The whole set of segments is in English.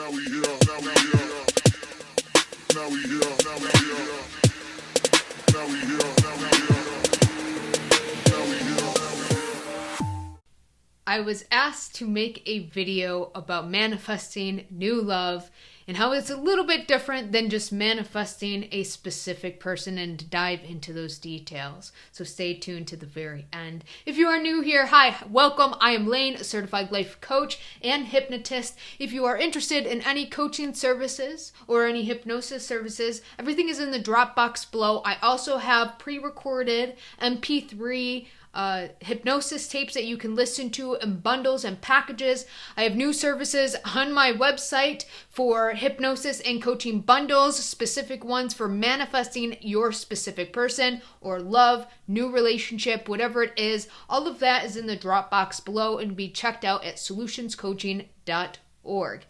I was asked to make a video about manifesting new love and how it's a little bit different than just manifesting a specific person, and to dive into those details. So stay tuned to the very end. If you are new here, hi, welcome. I am Lain, a certified life coach and hypnotist. If you are interested in any coaching services or any hypnosis services, everything is in the drop box below. I also have pre-recorded MP3 hypnosis tapes that you can listen to in bundles and packages. I have new services on my website for hypnosis and coaching bundles, specific ones for manifesting your specific person or love, new relationship, whatever it is. All of that is in the Dropbox below and be checked out at soulutionscoaching.org.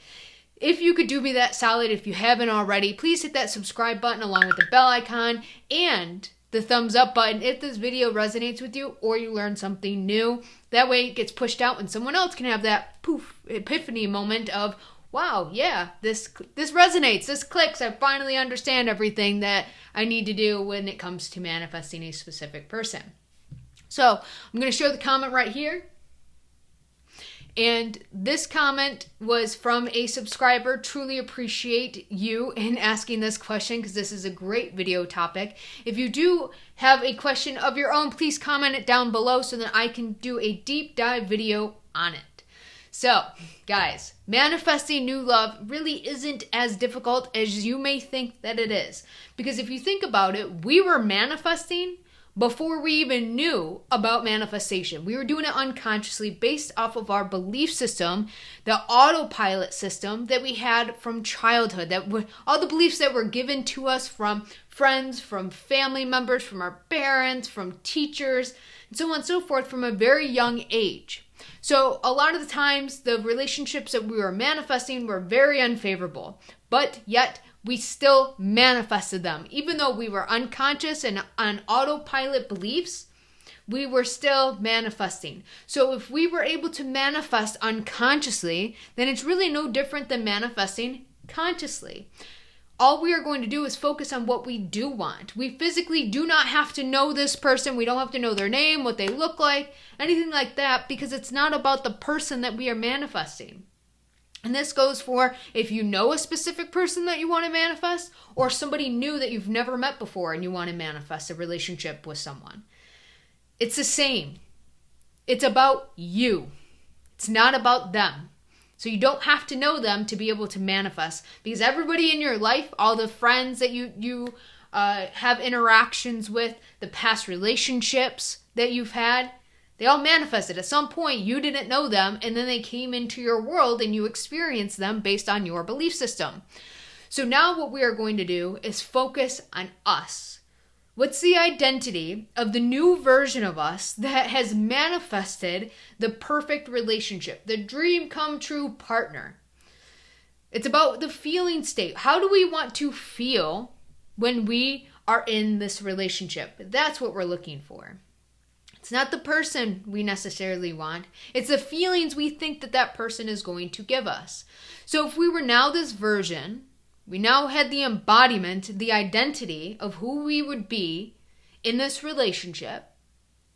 If you could do me that solid, if you haven't already, please hit that subscribe button along with the bell icon and the thumbs up button if this video resonates with you or you learn something new. That way it gets pushed out and someone else can have that poof epiphany moment of, wow, yeah, this resonates, this clicks, I finally understand everything that I need to do when it comes to manifesting a specific person. So I'm going to show the comment right here. And this comment was from a subscriber. Truly appreciate you in asking this question because this is a great video topic. If you do have a question of your own, please comment it down below so that I can do a deep dive video on it. So, guys, manifesting new love really isn't as difficult as you may think that it is. Because if you think about it, we were manifesting before we even knew about manifestation. We were doing it unconsciously based off of our belief system, the autopilot system that we had from childhood, all the beliefs that were given to us from friends, from family members, from our parents, from teachers, and so on and so forth from a very young age. So a lot of the times the relationships that we were manifesting were very unfavorable, but yet we still manifested them. Even though we were unconscious and on autopilot beliefs, we were still manifesting. So if we were able to manifest unconsciously, then it's really no different than manifesting consciously. All we are going to do is focus on what we do want. We physically do not have to know this person. We don't have to know their name, what they look like, anything like that, because it's not about the person that we are manifesting. And this goes for if you know a specific person that you want to manifest, or somebody new that you've never met before and you want to manifest a relationship with someone. It's the same. It's about you. It's not about them. So you don't have to know them to be able to manifest, because everybody in your life, all the friends that you have interactions with, the past relationships that you've had, they all manifested. At some point, you didn't know them, and then they came into your world, and you experienced them based on your belief system. So now what we are going to do is focus on us. What's the identity of the new version of us that has manifested the perfect relationship, the dream come true partner? It's about the feeling state. How do we want to feel when we are in this relationship? That's what we're looking for. It's not the person we necessarily want. It's the feelings we think that that person is going to give us. So if we were now this version, we now had the embodiment, the identity of who we would be in this relationship.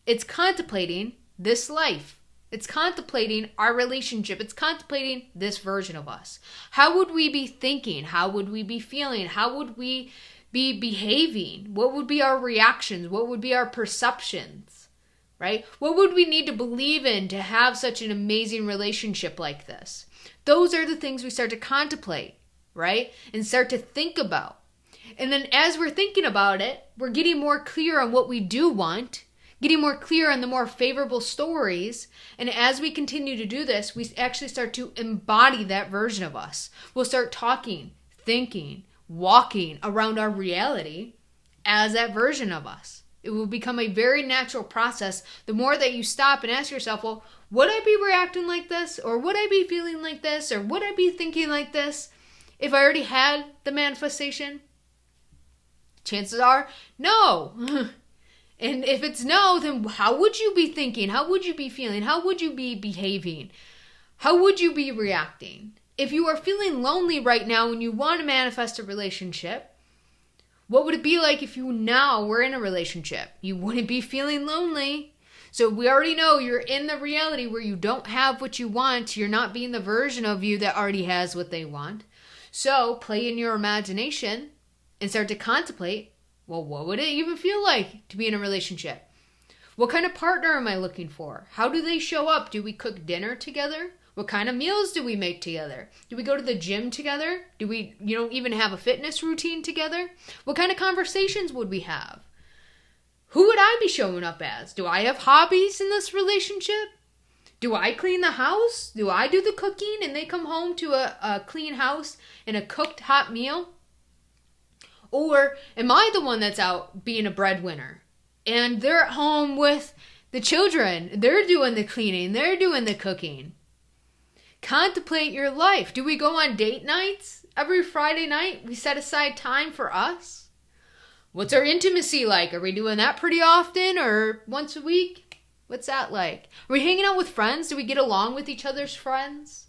It's contemplating this life. It's contemplating our relationship. It's contemplating this version of us. How would we be thinking? How would we be feeling? How would we be behaving? What would be our reactions? What would be our perceptions? Right? What would we need to believe in to have such an amazing relationship like this? Those are the things we start to contemplate, right? And start to think about. And then as we're thinking about it, we're getting more clear on what we do want, getting more clear on the more favorable stories. And as we continue to do this, we actually start to embody that version of us. We'll start talking, thinking, walking around our reality as that version of us. It will become a very natural process the more that you stop and ask yourself, well, would I be reacting like this? Or would I be feeling like this? Or would I be thinking like this if I already had the manifestation? Chances are, no. And if it's no, then how would you be thinking? How would you be feeling? How would you be behaving? How would you be reacting? if you are feeling lonely right now and you want to manifest a relationship, what would it be like if you now were in a relationship? You wouldn't be feeling lonely. So we already know you're in the reality where you don't have what you want. You're not being the version of you that already has what they want. So play in your imagination and start to contemplate, well, what would it even feel like to be in a relationship? What kind of partner am I looking for? How do they show up? Do we cook dinner together? What kind of meals do we make together? Do we go to the gym together? Do we, even have a fitness routine together? What kind of conversations would we have? Who would I be showing up as? Do I have hobbies in this relationship? Do I clean the house? Do I do the cooking and they come home to a clean house and a cooked hot meal? Or am I the one that's out being a breadwinner? And they're at home with the children. They're doing the cleaning. They're doing the cooking. Contemplate your life. Do we go on date nights? Every Friday night, we set aside time for us. What's our intimacy like? Are we doing that pretty often or once a week? What's that like? Are we hanging out with friends? Do we get along with each other's friends?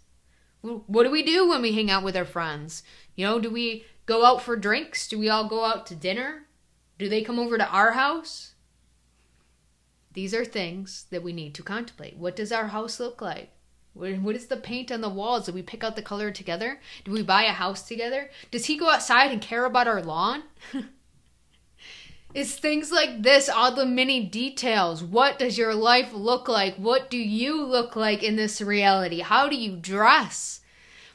What do we do when we hang out with our friends? Do we go out for drinks? Do we all go out to dinner? Do they come over to our house? These are things that we need to contemplate. What does our house look like? What is the paint on the walls? Do we pick out the color together? Do we buy a house together? Does he go outside and care about our lawn? It's things like this, all the mini details. What does your life look like? What do you look like in this reality? How do you dress?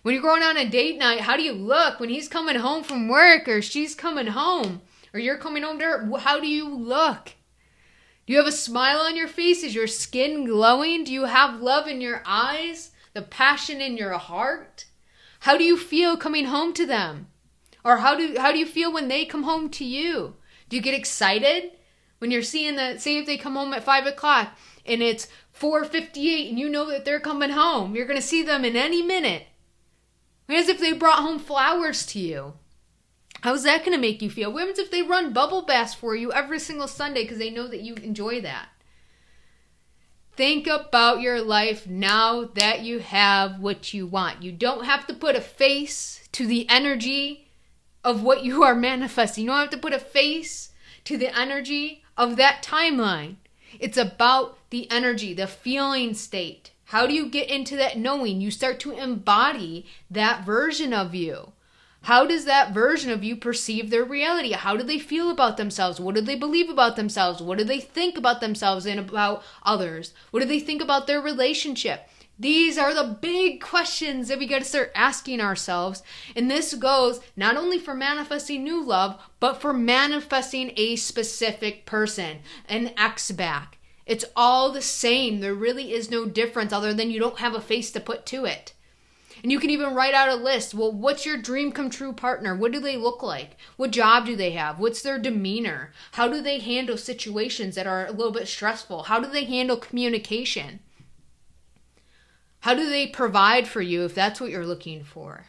When you're going on a date night, how do you look? When he's coming home from work or she's coming home or you're coming home to her, how do you look? Do you have a smile on your face? Is your skin glowing? Do you have love in your eyes? The passion in your heart? How do you feel coming home to them? Or how do you feel when they come home to you? Do you get excited when you're seeing that? Say if they come home at 5 o'clock and it's 4:58 and you know that they're coming home. You're going to see them in any minute. As if they brought home flowers to you. How's that going to make you feel? What happens if they run bubble baths for you every single Sunday because they know that you enjoy that? Think about your life now that you have what you want. You don't have to put a face to the energy of what you are manifesting. You don't have to put a face to the energy of that timeline. It's about the energy, the feeling state. How do you get into that knowing? You start to embody that version of you. How does that version of you perceive their reality? How do they feel about themselves? What do they believe about themselves? What do they think about themselves and about others? What do they think about their relationship? These are the big questions that we got to start asking ourselves. And this goes not only for manifesting new love, but for manifesting a specific person, an ex back. It's all the same. There really is no difference other than you don't have a face to put to it. And you can even write out a list. Well, what's your dream come true partner? What do they look like? What job do they have? What's their demeanor? How do they handle situations that are a little bit stressful? How do they handle communication? How do they provide for you if that's what you're looking for?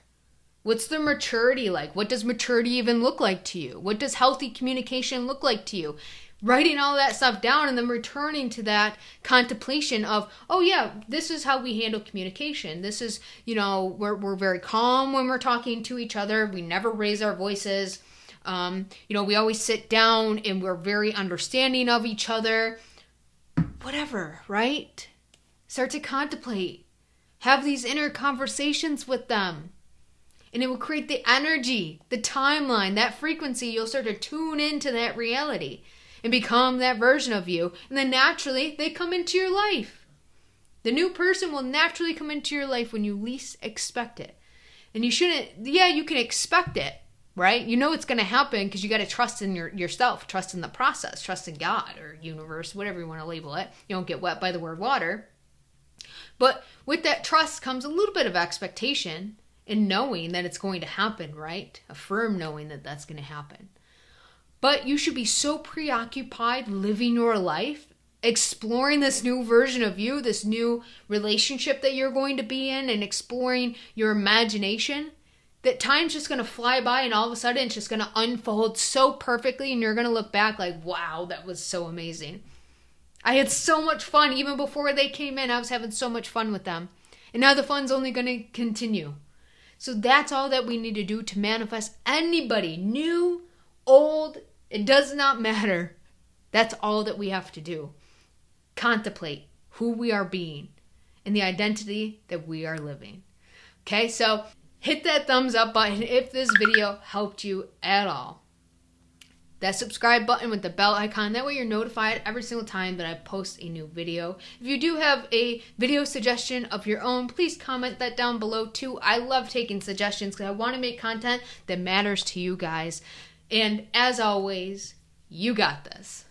What's their maturity like? What does maturity even look like to you? What does healthy communication look like to you? Writing all that stuff down and then returning to that contemplation of, oh yeah, this is how we handle communication. This is, we're very calm when we're talking to each other. We never raise our voices. We always sit down and we're very understanding of each other. Whatever, right? Start to contemplate. Have these inner conversations with them. And it will create the energy, the timeline, that frequency. You'll start to tune into that reality and become that version of you. And then naturally, they come into your life. The new person will naturally come into your life when you least expect it. And you can expect it, right? You know it's going to happen because you got to trust in yourself, trust in the process, trust in God or universe, whatever you want to label it. You don't get wet by the word water. But with that trust comes a little bit of expectation and knowing that it's going to happen, right? A firm knowing that that's going to happen. But you should be so preoccupied living your life, exploring this new version of you, this new relationship that you're going to be in, and exploring your imagination, that time's just going to fly by and all of a sudden it's just going to unfold so perfectly and you're going to look back like, wow, that was so amazing. I had so much fun. Even before they came in, I was having so much fun with them. And now the fun's only going to continue. So that's all that we need to do to manifest anybody, new, old, it does not matter. That's all that we have to do. Contemplate who we are being and the identity that we are living. Okay, so hit that thumbs up button if this video helped you at all. That subscribe button with the bell icon, that way you're notified every single time that I post a new video. If you do have a video suggestion of your own, please comment that down below too. I love taking suggestions because I want to make content that matters to you guys. And as always, you got this.